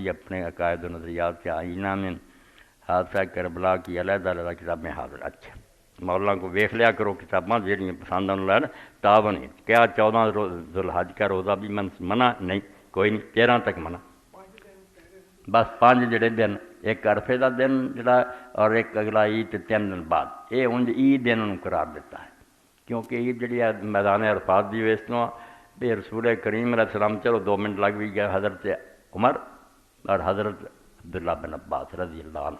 اپنے عقائد و نظریات سے آئینہ میں حادثہ کربلا کی علیحدہ علیحدہ کتاب میں حاضر. اچھا مولانا کو ویخ لیا کرو کتاباں جہاں پسند آن تاون ہے. کیا 14 ذوالحج کا روزہ بھی منع نہیں؟ کوئی نہیں. 13 تک منع. بس 5 جڑے دن، ایک عرفے کا دن جڑا اور ایک اگلا عید 3 دن بعد، یہ انج عید انہوں قرار دیتا ہے کیونکہ عید جڑی ہے میدان عرفات دی اس طرح بھی رسول کریم علیہ السلام. چلو 2 منٹ لگ بھی گیا حضرت عمر اور حضرت عبداللہ بن عباس رضی اللہ عنہ.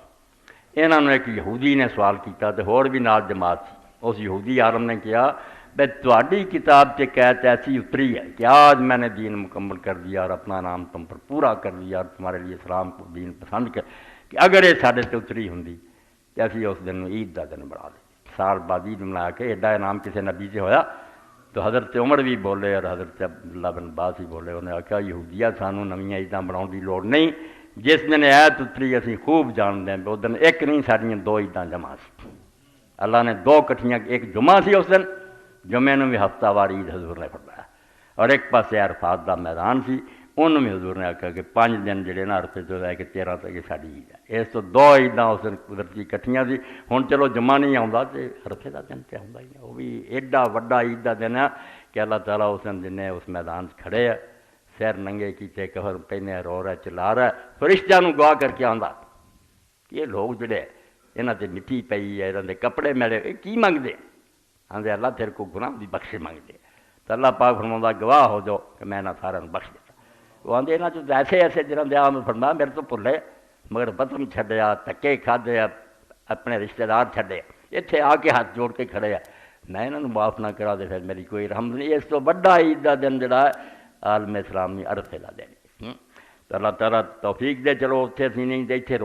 انہوں نے ایک یہودی نے سوال کیتا تو اور بھی نال جماعت سی. اس یہودی عالم نے کیا بھائی تہاڈی کتاب سے قید ایسی اتری ہے کہ آج میں نے دین مکمل کر دیا اور اپنا نام تم پر پورا کر دیا اور تمہارے لیے اسلام کو دین پسند کر کہ اگر یہ سارے سے اتری ہوں کہ اسی اس دن عید کا دن بنا دیں. سال بعد عید منا کے ایڈا انعام کسی نبی سے ہویا تو حضرت عمر بھی بولے اور حضرت عبداللہ بن عباس بھی بولے. انہیں آخیا یہودیہ سانوں نویاں عیداں بناؤ کی لوڑ نہیں. جس دن ایت اتری اسی خوب جانتے ہیں اس دن ایک نہیں ساڑیاں 2 عیداں جمع سی. اللہ نے 2 کٹھیاں، ایک جمعہ سی اس دن، جمعے میں بھی ہفتہ وار عید حضور نے فرمایا، اور ایک پاسے عرفات دا میدان سی انہوں میں حضور نے آخیا کہ 5 دن جڑے نا عرفے تو لے کے 13 تک یہ ساری عید ہے. اس تو 2 عیداں اس دن قدرتی کٹھیاں سی. ہن چلو جمعہ نہیں آتا تو عرفے کا دن تو آتا ہی ہے. وہ بھی ایڈا وڈا عید کا دن ہے کہ اللہ تعالیٰ اس دن جن اس میدان سے کھڑے ہے، سیر ننگے کیتے، کفر پہنے، رو رہا چلا رہا ہے، فرشتیاں نوں گواہ کر کے آندا کہ یہ لوگ جڑے یہاں تے مٹی پئی ہے، یہاں دے کپڑے میلے، کی منگتے؟ آندے اللہ تیرے کو گناہ دی بخش منگتے. تو اللہ پاک فرماؤندا گواہ ہو جاؤ کہ میں انہاں سارے بخش دیتا. وہ آدھے یہاں چ ایسے ایسے جنہوں نے آم فرمایا میرے تو بھلے مگر وطن چھڈیا، دھکے کھادے، اپنے رشتے دار چھڈے، اتنے آ کے ہاتھ جوڑ کے کھڑے ہے، میں انہوں معاف نہ کرا دے پھر میری کوئی رحم نہیں. اس تو بڑا عید کا دن جڑا ہے عالم اسلامی عرفے کا دن. تو اللہ تعالیٰ توفیق دے. چلو اتنے سی نہیں تے اتنے